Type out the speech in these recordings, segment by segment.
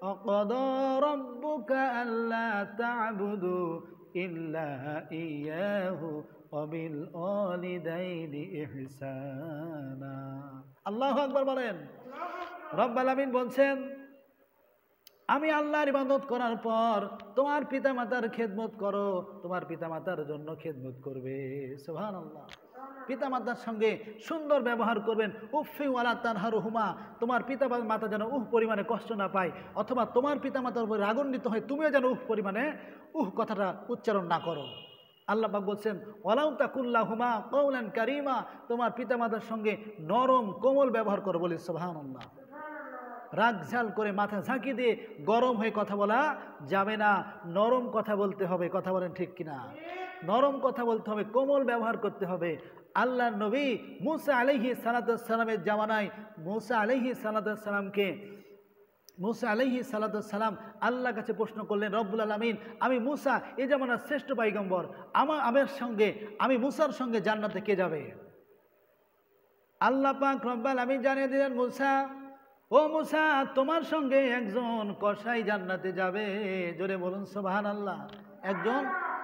وقضى ربك ألا تعبدوا إلا إياه وبالوالدين إحسانا আল্লাহু আকবার বলেন। রব্বুল আমিন বলছেন আমি আল্লাহর ইবাদত করার পর তোমার পিতামাতার খেদমত করো, তোমার পিতামাতার জন্য খেদমত করবে। সুবহানাল্লাহ। পিতামাতার সঙ্গে সুন্দর ব্যবহার করবেন। উফি ওয়ালা তানহারুহুমা, তোমার পিতামাতা যেন পরিমাণে কষ্ট না পায়, অথবা তোমার পিতামাতার উপর রাগান্বিত হয় তুমিও যেন পরিমাণে কথাটা উচ্চারণ না করো। আল্লাহ পাক বলছেন ওয়ালাউ তাকুল্লাহুমা কওলান কারীমা, তোমার পিতামাতার সঙ্গে নরম কোমল ব্যবহার করো। বলি সুবহানাল্লাহ। রাগ ঝাল করে মাথা ঝাঁকি দিয়ে গরম হয়ে কথা বলা যাবে না, নরম কথা বলতে হবে। কথা বলেন ঠিক কিনা? নরম কথা বলতে হবে, কোমল ব্যবহার করতে হবে। আল্লাহর নবী মুসা আলাইহিস সালামের জামানায় মুসা আলাইহিস সালাম আল্লাহর কাছে প্রশ্ন করলেন, রব্বুল আলামিন আমি মুসা এই জামানার শ্রেষ্ঠ পয়গম্বর, আমি মুসার সঙ্গে জান্নাতে কে যাবে? আল্লাহ পাক রব্বুল আমিন জানিয়ে দিলেন, মুসা ও মুসা তোমার সঙ্গে একজন কসাই জান্নাতে যাবে। জোরে বলুন সুবহানাল্লাহ। একজন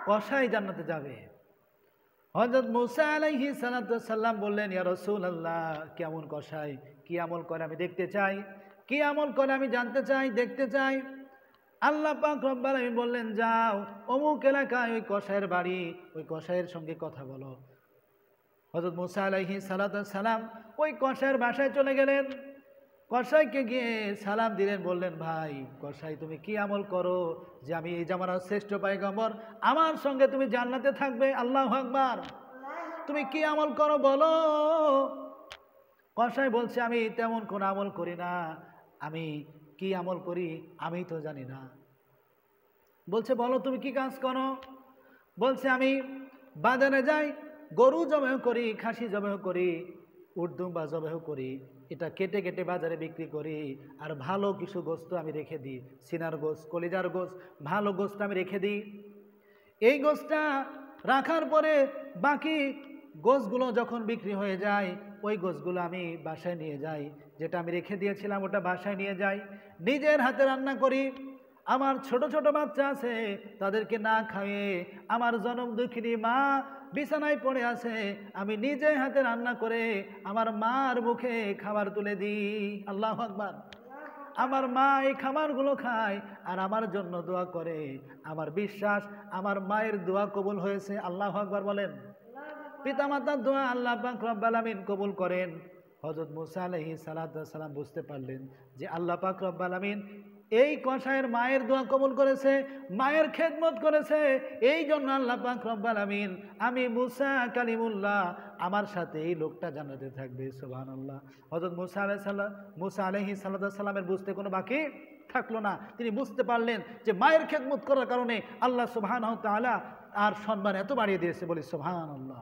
কসাই জান্নাতে যাবে। হযরত মুসা আলাইহিস সালাম বললেন, ইয়া রাসূলুল্লাহ কেমন কসাই, কি আমল করে আমি দেখতে চাই, কি আমল করে আমি জানতে চাই, দেখতে চাই। আল্লাহ পাক রব্বুল আমিন বললেন, যাও অমুক এলাকায় ওই কসাইয়ের বাড়ি, ওই কসাইয়ের সঙ্গে কথা বলো। হযরত মুসা আলাইহিস সালাম ওই কসাইয়ের বাসায় চলে গেলেন। কসাইকে গিয়ে সালাম দিলেন, বললেন, ভাই কসাই তুমি কি আমল করো যে আমি এই জামানার শ্রেষ্ঠ পয়গম্বর, আমার সঙ্গে তুমি জান্নাতে থাকবে? আল্লাহু আকবার। তুমি কি আমল করো বলো। কসাই বলছে, আমি তেমন কোন আমল করি না, আমি কি আমল করি আমি তো জানি না। বলছে, বলো তুমি কি কাজ করো। বলছে, আমি বাজারে যাই, গরু জবাই করি, খাসি জবাই করি, উট দুম্বা জবাই করি, এটা কেটে কেটে বাজারে বিক্রি করি, আর ভালো কিছু গোস্ত আমি রেখে দিই, সিনার গোস্ত, কলিজার গোস্ত, ভালো গোস্ত আমি রেখে দিই। এই গোস্তটা রাখার পরে বাকি গোস্তগুলো যখন বিক্রি হয়ে যায়, ওই গোস্তগুলো আমি বাসায় নিয়ে যাই, যেটা আমি রেখে দিয়েছিলাম ওটা বাসায় নিয়ে যাই, নিজের হাতে রান্না করি। আমার ছোট ছোট বাচ্চা আছে, তাদেরকে না খাইয়ে, আমার জনম দুঃখিনী মা বিছানায় পড়ে আছে, আমি নিজে হাতে রান্না করে আমার মার মুখে খাবার তুলে দিই। আল্লাহু আকবার। আমার মা এই খাবারগুলো খায় আর আমার জন্য দোয়া করে। আমার বিশ্বাস আমার মায়ের দোয়া কবুল হয়েছে। আল্লাহু আকবার বলেন। পিতামাতার দোয়া আল্লাহ পাক রব্বুল আমিন কবুল করেন। হযরত মুসা আলাইহিস সালাম বুঝতে পারলেন যে আল্লাহ পাক রব্বুল আমিন এই কসাইয়ের মায়ের দোয়া কবুল করেছে, মায়ের খেদমত করেছে, এই জন্য আল্লাহ পাক রব্বুল আমিন আমি মুসা কালিমুল্লাহ আমার সাথে এই লোকটা জান্নাতে থাকবে। সুবহানাল্লাহ। হযরত মুসা আলাইহিস সালামের বুঝতে কোনো বাকি থাকলো না। তিনি বুঝতে পারলেন যে মায়ের খেদমত করার কারণে আল্লাহ সুবহানাহু ওয়া তাআলা আর সম্মান এত বাড়িয়ে দিয়েছে। বলি সুবহানাল্লাহ।